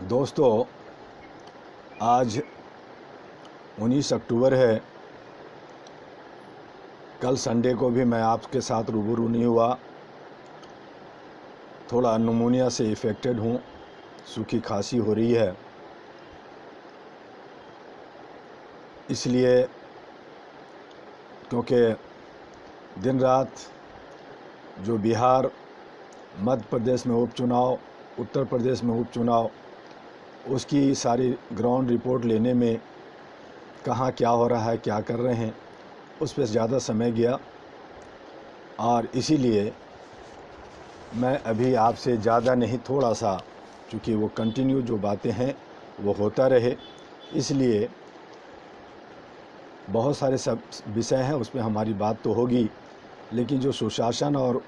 दोस्तों, आज 19 अक्टूबर है। कल संडे को भी मैं आपके साथ रूबरू नहीं हुआ। थोड़ा निमोनिया से इफ़ेक्टेड हूँ, सूखी खांसी हो रही है, इसलिए क्योंकि दिन रात जो बिहार, मध्य प्रदेश में उपचुनाव, उत्तर प्रदेश में उपचुनाव, उसकी सारी ग्राउंड रिपोर्ट लेने में कहाँ क्या हो रहा है, क्या कर रहे हैं, उस पर ज़्यादा समय गया और इसीलिए मैं अभी आपसे ज़्यादा नहीं, थोड़ा सा, चूँकि वो कंटिन्यू जो बातें हैं वो होता रहे, इसलिए बहुत सारे सब विषय हैं, उस पर हमारी बात तो होगी, लेकिन जो सुशासन और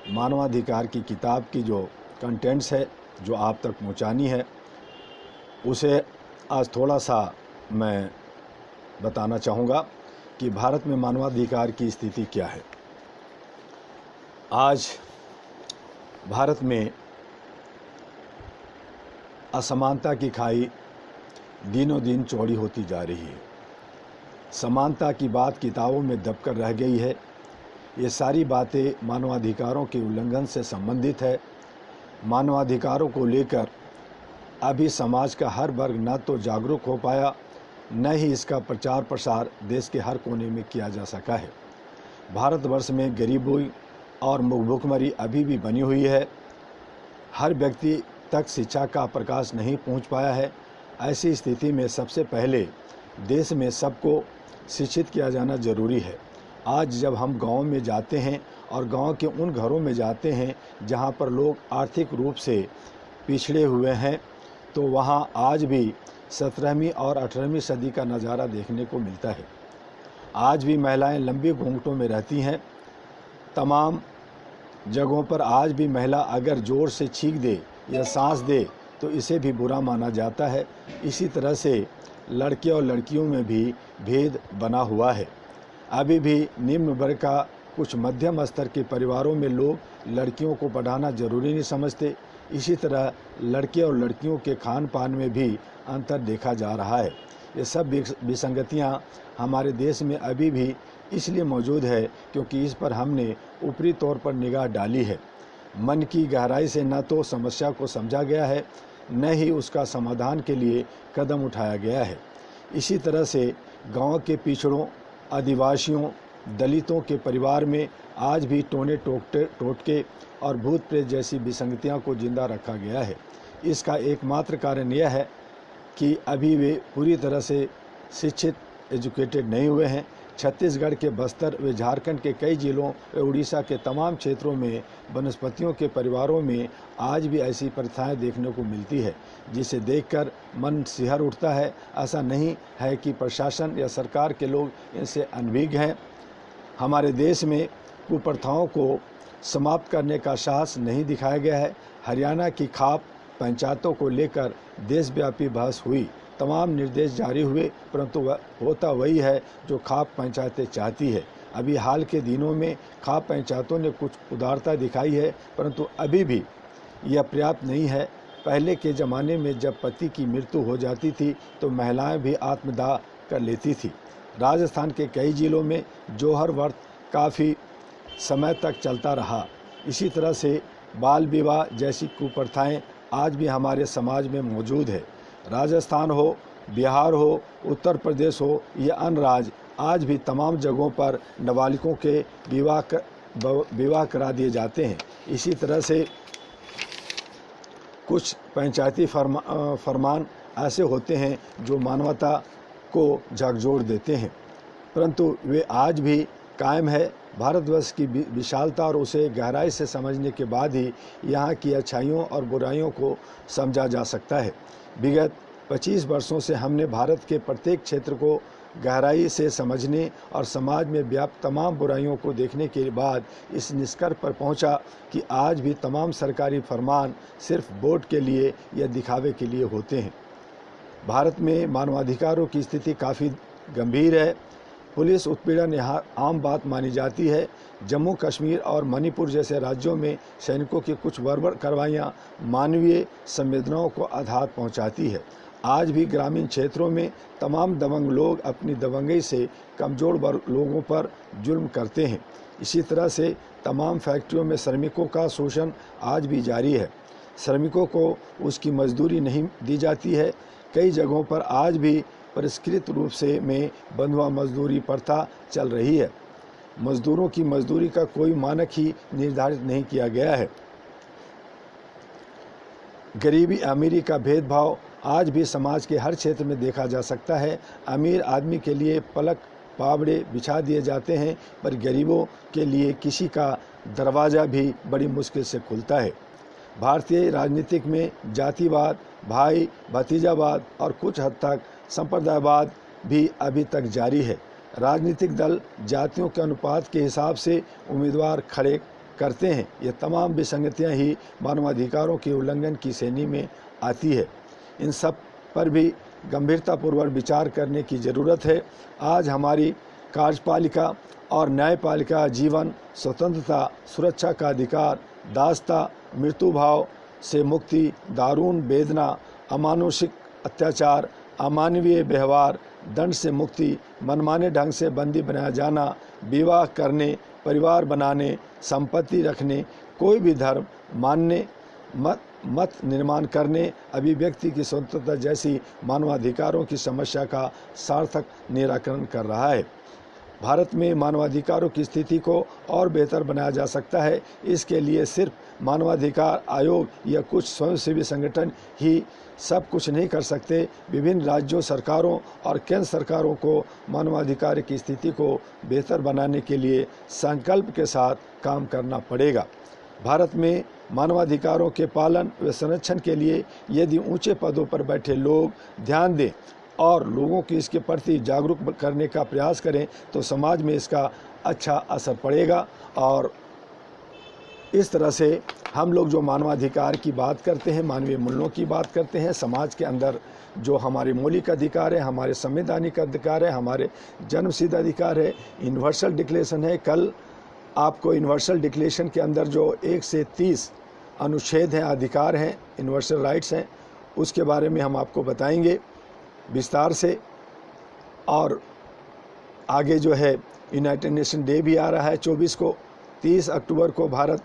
मानवाधिकार की किताब की जो कंटेंट्स है, जो आप तक पहुंचानी है, उसे आज थोड़ा सा मैं बताना चाहूँगा कि भारत में मानवाधिकार की स्थिति क्या है। आज भारत में असमानता की खाई दिनों दिन चौड़ी होती जा रही है। समानता की बात किताबों में दबकर रह गई है। ये सारी बातें मानवाधिकारों के उल्लंघन से संबंधित है। मानवाधिकारों को लेकर अभी समाज का हर वर्ग न तो जागरूक हो पाया, न ही इसका प्रचार प्रसार देश के हर कोने में किया जा सका है। भारतवर्ष में गरीबी और भुखमरी अभी भी बनी हुई है। हर व्यक्ति तक शिक्षा का प्रकाश नहीं पहुंच पाया है। ऐसी स्थिति में सबसे पहले देश में सबको शिक्षित किया जाना जरूरी है। आज जब हम गांव में जाते हैं और गांव के उन घरों में जाते हैं जहां पर लोग आर्थिक रूप से पिछड़े हुए हैं, तो वहां आज भी 17वीं और 18वीं सदी का नज़ारा देखने को मिलता है। आज भी महिलाएं लंबी घूंघटों में रहती हैं। तमाम जगहों पर आज भी महिला अगर ज़ोर से छींक दे या सांस दे तो इसे भी बुरा माना जाता है। इसी तरह से लड़के और लड़कियों में भी भेद बना हुआ है। अभी भी निम्न वर्ग का कुछ मध्यम स्तर के परिवारों में लोग लड़कियों को पढ़ाना जरूरी नहीं समझते। इसी तरह लड़के और लड़कियों के खान पान में भी अंतर देखा जा रहा है। ये सब विसंगतियां हमारे देश में अभी भी इसलिए मौजूद है क्योंकि इस पर हमने ऊपरी तौर पर निगाह डाली है। मन की गहराई से न तो समस्या को समझा गया है, न ही उसका समाधान के लिए कदम उठाया गया है। इसी तरह से गांव के पिछड़ों, आदिवासियों, दलितों के परिवार में आज भी टोने टोटके और भूत प्रेत जैसी विसंगतियों को जिंदा रखा गया है। इसका एकमात्र कारण यह है कि अभी वे पूरी तरह से शिक्षित, एजुकेटेड नहीं हुए हैं। छत्तीसगढ़ के बस्तर व झारखंड के कई जिलों व उड़ीसा के तमाम क्षेत्रों में वनस्पतियों के परिवारों में आज भी ऐसी प्रथाएं देखने को मिलती है, जिसे देखकर मन सिहर उठता है। ऐसा नहीं है कि प्रशासन या सरकार के लोग इनसे अनभिज्ञ हैं। हमारे देश में कुप्रथाओं को समाप्त करने का साहस नहीं दिखाया गया है। हरियाणा की खाप पंचायतों को लेकर देशव्यापी बहस हुई, तमाम निर्देश जारी हुए, परंतु होता वही है जो खाप पंचायतें चाहती है। अभी हाल के दिनों में खाप पंचायतों ने कुछ उदारता दिखाई है, परंतु अभी भी यह पर्याप्त नहीं है। पहले के ज़माने में जब पति की मृत्यु हो जाती थी तो महिलाएं भी आत्मदाह कर लेती थी। राजस्थान के कई जिलों में जोहर व्रत काफ़ी समय तक चलता रहा। इसी तरह से बाल विवाह जैसी कुप्रथाएं आज भी हमारे समाज में मौजूद है। राजस्थान हो, बिहार हो, उत्तर प्रदेश हो या अन्य राज्य, आज भी तमाम जगहों पर नाबालिगों के विवाह करा दिए जाते हैं। इसी तरह से कुछ पंचायती फरमान ऐसे होते हैं जो मानवता को झकझोर देते हैं, परंतु वे आज भी कायम है। भारतवर्ष की विशालता और उसे गहराई से समझने के बाद ही यहाँ की अच्छाइयों और बुराइयों को समझा जा सकता है। विगत 25 वर्षों से हमने भारत के प्रत्येक क्षेत्र को गहराई से समझने और समाज में व्याप्त तमाम बुराइयों को देखने के बाद इस निष्कर्ष पर पहुंचा कि आज भी तमाम सरकारी फरमान सिर्फ वोट के लिए या दिखावे के लिए होते हैं। भारत में मानवाधिकारों की स्थिति काफ़ी गंभीर है। पुलिस उत्पीड़न यहाँ आम बात मानी जाती है। जम्मू कश्मीर और मणिपुर जैसे राज्यों में सैनिकों की कुछ बर्बर कार्रवाइयाँ मानवीय संवेदनाओं को आघात पहुँचाती है। आज भी ग्रामीण क्षेत्रों में तमाम दबंग लोग अपनी दबंगई से कमज़ोर वर्ग लोगों पर जुल्म करते हैं। इसी तरह से तमाम फैक्ट्रियों में श्रमिकों का शोषण आज भी जारी है। श्रमिकों को उसकी मजदूरी नहीं दी जाती है। कई जगहों पर आज भी परिष्कृत रूप से में बंधुआ मजदूरी प्रथा चल रही है। मजदूरों की मजदूरी का कोई मानक ही निर्धारित नहीं किया गया है। गरीबी अमीरी का भेदभाव आज भी समाज के हर क्षेत्र में देखा जा सकता है। अमीर आदमी के लिए पलक पावड़े बिछा दिए जाते हैं, पर गरीबों के लिए किसी का दरवाज़ा भी बड़ी मुश्किल से खुलता है। भारतीय राजनीतिक में जातिवाद, भाई भतीजावाद और कुछ हद तक संप्रदायवाद भी अभी तक जारी है। राजनीतिक दल जातियों के अनुपात के हिसाब से उम्मीदवार खड़े करते हैं। ये तमाम विसंगतियाँ ही मानवाधिकारों के उल्लंघन की श्रेणी में आती है। इन सब पर भी गंभीरतापूर्वक विचार करने की ज़रूरत है। आज हमारी कार्यपालिका और न्यायपालिका जीवन, स्वतंत्रता, सुरक्षा का अधिकार, दासता, मृत्युभाव से मुक्ति, दारुण वेदना, अमानुषिक अत्याचार, अमानवीय व्यवहार, दंड से मुक्ति, मनमाने ढंग से बंदी बनाया जाना, विवाह करने, परिवार बनाने, संपत्ति रखने, कोई भी धर्म मानने, मत निर्माण करने, अभिव्यक्ति की स्वतंत्रता जैसी मानवाधिकारों की समस्या का सार्थक निराकरण कर रहा है। भारत में मानवाधिकारों की स्थिति को और बेहतर बनाया जा सकता है। इसके लिए सिर्फ मानवाधिकार आयोग या कुछ स्वयंसेवी संगठन ही सब कुछ नहीं कर सकते। विभिन्न राज्यों सरकारों और केंद्र सरकारों को मानवाधिकार की स्थिति को बेहतर बनाने के लिए संकल्प के साथ काम करना पड़ेगा। भारत में मानवाधिकारों के पालन व संरक्षण के लिए यदि ऊंचे पदों पर बैठे लोग ध्यान दें और लोगों की इसके प्रति जागरूक करने का प्रयास करें तो समाज में इसका अच्छा असर पड़ेगा। और इस तरह से हम लोग जो मानवाधिकार की बात करते हैं, मानवीय मूल्यों की बात करते हैं, समाज के अंदर जो हमारे मौलिक अधिकार है, हमारे संवैधानिक अधिकार है, हमारे जन्मसिद्ध अधिकार है, यूनिवर्सल डिक्लेरेशन है। कल आपको यूनिवर्सल डिक्लेरेशन के अंदर जो 1 से 30 अनुच्छेद हैं, अधिकार हैं, यूनिवर्सल राइट्स हैं, उसके बारे में हम आपको बताएंगे विस्तार से। और आगे जो है यूनाइटेड नेशन डे भी आ रहा है 24 को। 30 अक्टूबर को भारत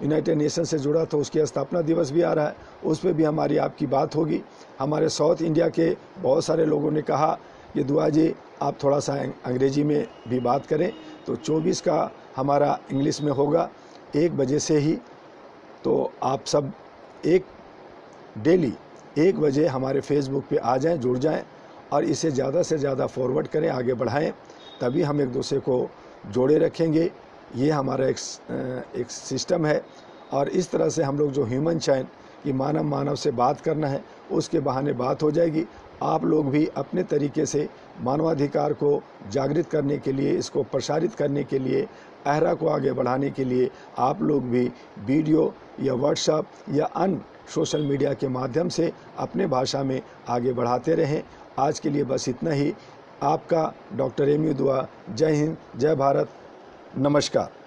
यूनाइटेड नेशन से जुड़ा तो उसकी स्थापना दिवस भी आ रहा है, उस पर भी हमारी आपकी बात होगी। हमारे साउथ इंडिया के बहुत सारे लोगों ने कहा कि दुआ जी आप थोड़ा सा अंग्रेजी में भी बात करें, तो 24 का हमारा इंग्लिश में होगा 1 बजे से ही। तो आप सब डेली 1 बजे हमारे फेसबुक पे आ जाएं, जुड़ जाएं और इसे ज़्यादा से ज़्यादा फॉरवर्ड करें, आगे बढ़ाएं, तभी हम एक दूसरे को जोड़े रखेंगे। ये हमारा एक सिस्टम है। और इस तरह से हम लोग जो ह्यूमन चैन कि मानव से बात करना है, उसके बहाने बात हो जाएगी। आप लोग भी अपने तरीके से मानवाधिकार को जागृत करने के लिए, इसको प्रसारित करने के लिए, अहरा को आगे बढ़ाने के लिए आप लोग भी वीडियो या व्हाट्सएप या अन्य सोशल मीडिया के माध्यम से अपने भाषा में आगे बढ़ाते रहें। आज के लिए बस इतना ही। आपका डॉक्टर एम यू दुआ। जय हिंद, जय भारत, नमस्कार।